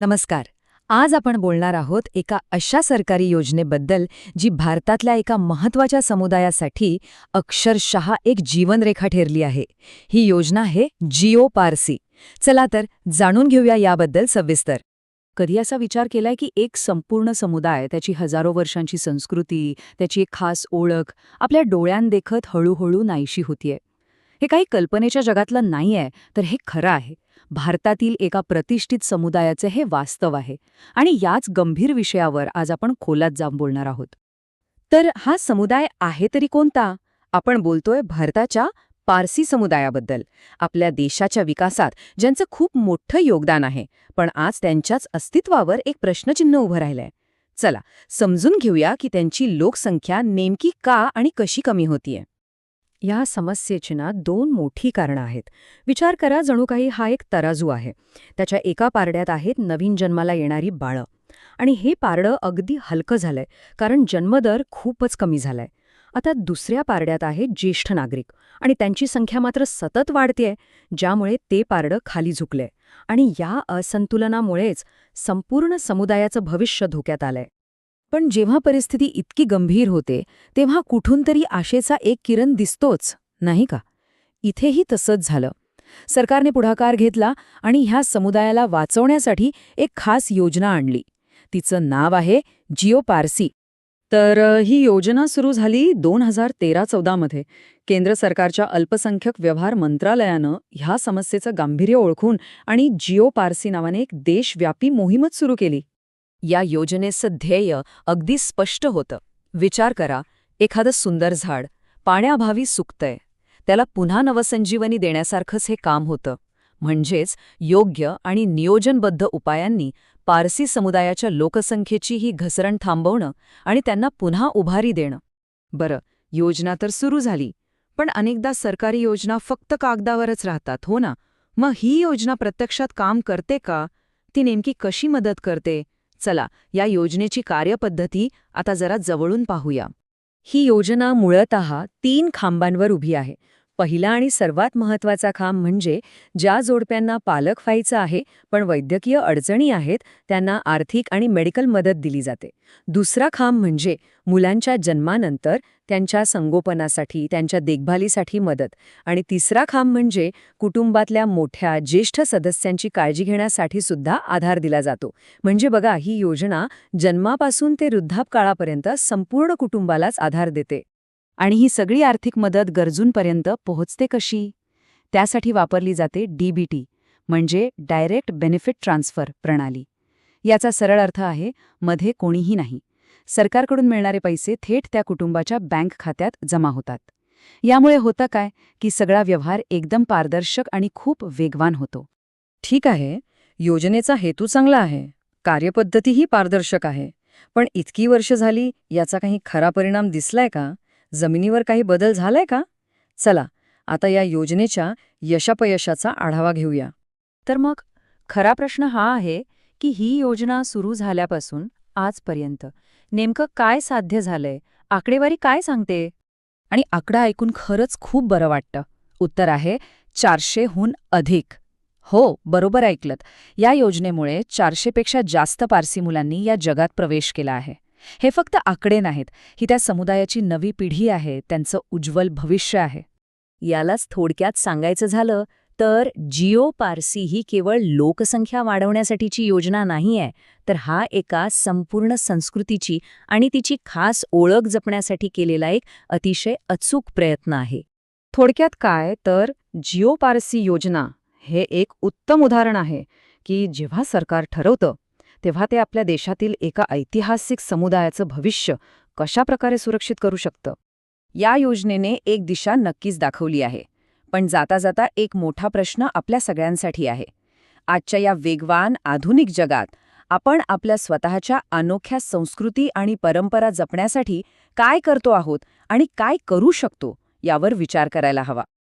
नमस्कार. आज आपण बोलणार आहोत एका अशा सरकारी योजनेबद्दल जी भारतातल्या एका महत्त्वाच्या समुदायासाठी अक्षरशः एक जीवनरेखा ठरली आहे. ही योजना आहे जिओ पारसी. चला तर जाणून घेऊया याबद्दल सविस्तर. कधी असा विचार केलाय की एक संपूर्ण समुदाय, त्याची हजारो वर्षांची संस्कृती, त्याची एक खास ओळख आपल्या डोळ्यांदेखत हळूहळू नाहीशी होतीये? हे काही कल्पनेच्या जगातलं नाहीये, तर हे खरं आहे. भारतातील एका प्रतिष्ठित समुदायाचे हे वास्तव आहे. आणि याच गंभीर विषयावर आज आपण खोलात जाऊन बोलणार आहोत. तर हा समुदाय आहे तरी कोणता? आपण बोलतोय भारताच्या पारसी समुदायाबद्दल. आपल्या देशाच्या विकासात ज्यांचं खूप मोठं योगदान आहे, पण आज त्यांच्याच अस्तित्वावर एक प्रश्नचिन्ह उभं राहिलंय. चला समजून घेऊया की त्यांची लोकसंख्या नेमकी का आणि कशी कमी होतीये. या समस्येची दोन मोठी कारणं आहेत. विचार करा, जणू काही हा एक तराजू आहे. त्याच्या एका पारड्यात आहेत नवीन जन्माला येणारी बाळं. आणि हे पारडं अगदी हलकं झालंय, कारण जन्मदर खूपच कमी झालाय. आता दुसऱ्या पारड्यात आहेत ज्येष्ठ नागरिक, आणि त्यांची संख्या मात्र सतत वाढतेय, ज्यामुळे ते पारडं खाली झुकलंय. आणि या असंतुलनामुळेच संपूर्ण समुदायाचं भविष्य धोक्यात आलंय. पण जेव्हा परिस्थिती इतकी गंभीर होते, तेव्हा कुठून तरी आशेचा एक किरण दिसतोच, नाही का? इथेही तसंच झालं. सरकारने पुढाकार घेतला आणि ह्या समुदायाला वाचवण्यासाठी एक खास योजना आणली. तिचं नाव आहे जिओ पारसी. तर ही योजना सुरू झाली 2013-14 मध्ये. केंद्र सरकारच्या अल्पसंख्याक व्यवहार मंत्रालयानं ह्या समस्येचं गांभीर्य ओळखून आणि जिओ पारसी नावाने एक देशव्यापी मोहीमच सुरू केली. या योजनेचं ध्येय अगदी स्पष्ट होतं. विचार करा, एखादं सुंदर झाड पाण्याअभावी सुकतंय, त्याला पुन्हा नवसंजीवनी देण्यासारखंच हे काम होतं. म्हणजेच योग्य आणि नियोजनबद्ध उपायांनी पारसी समुदायाच्या लोकसंख्येची ही घसरण थांबवणं आणि त्यांना पुन्हा उभारी देणं. बरं, योजना तर सुरू झाली, पण अनेकदा सरकारी योजना फक्त कागदावरच राहतात, हो ना? मग ही योजना प्रत्यक्षात काम करते का? ती नेमकी कशी मदत करते? चला, या योजनेची कार्यपद्धती आता जरा जवळून पाहूया. ही योजना मूळतः 3 खांबांवर उभी आहे. पहिला आणि सर्वात महत्त्वाचा खांब म्हणजे ज्या जोडप्यांना पालक व्हायचं आहे पण वैद्यकीय अडचणी आहेत, त्यांना आर्थिक आणि मेडिकल मदत दिली जाते. दुसरा खांब म्हणजे मुलांच्या जन्मानंतर त्यांच्या संगोपनासाठी, त्यांच्या देखभालीसाठी मदत. आणि तिसरा खांब म्हणजे कुटुंबातल्या मोठ्या ज्येष्ठ सदस्यांची काळजी घेण्यासाठी सुद्धा आधार दिला जातो. म्हणजे बघा, ही योजना जन्मापासून ते वृद्धापकाळापर्यंत संपूर्ण कुटुंबालाच आधार देते. आणि ही सगळी आर्थिक मदत गरजूंपर्यंत पोहोचते कशी? त्यासाठी वापरली जाते डीबीटी, म्हणजे डायरेक्ट बेनिफिट ट्रान्सफर प्रणाली. याचा सरळ अर्थ आहे, मध्ये कोणीही नाही. सरकारकडून मिळणारे पैसे थेट त्या कुटुंबाच्या बँक खात्यात जमा होतात. यामुळे होतं काय की सगळा व्यवहार एकदम पारदर्शक आणि खूप वेगवान होतो. ठीक आहे, योजनेचा हेतू चांगला आहे, कार्यपद्धतीही पारदर्शक आहे. पण इतकी वर्ष झाली, याचा काही खरा परिणाम दिसलाय का? जमिनीवर काही बदल झालाय का? चला, आता या योजनेच्या यशापयशाचा आढावा घेऊया. तर मग खरा प्रश्न हा आहे की ही योजना सुरू झाल्यापासून आजपर्यंत नेमकं काय साध्य झालंय? आकडेवारी काय सांगते? आणि आकडा ऐकून खरंच खूप बरं वाटतं. उत्तर आहे 400हून अधिक. हो, बरोबर ऐकलत. या योजनेमुळे 400पेक्षा जास्त पारसी मुलांनी या जगात प्रवेश केला आहे. हे फक्त आकडे नाहीत, ही त्या समुदायाची नवी पिढी आहे, त्यांचं उज्ज्वल भविष्य आहे. यालाच थोडक्यात सांगायचं झालं तर जिओ पारसी ही केवळ लोकसंख्या वाढवण्यासाठीची योजना नाहीये, तर हा एका संपूर्ण संस्कृतीची आणि तिची खास ओळख जपण्यासाठी केलेला एक अतिशय अचूक प्रयत्न आहे. थोडक्यात काय तर जिओ पारसी योजना हे एक उत्तम उदाहरण आहे की जेव्हा सरकार ठरवतं, तेव्हा ते आपल्या देशातील एका ऐतिहासिक समुदायाचं भविष्य कशा प्रकारे सुरक्षित करू शकतं. या योजनेने एक दिशा नक्कीच दाखवली आहे. पण जाता जाता एक मोठा प्रश्न आपल्या सगळ्यांसाठी आहे. आजच्या या वेगवान आधुनिक जगात आपण आपल्या स्वतःच्या अनोख्या संस्कृती आणि परंपरा जपण्यासाठी काय करतो आहोत आणि काय करू शकतो, यावर विचार करायला हवा.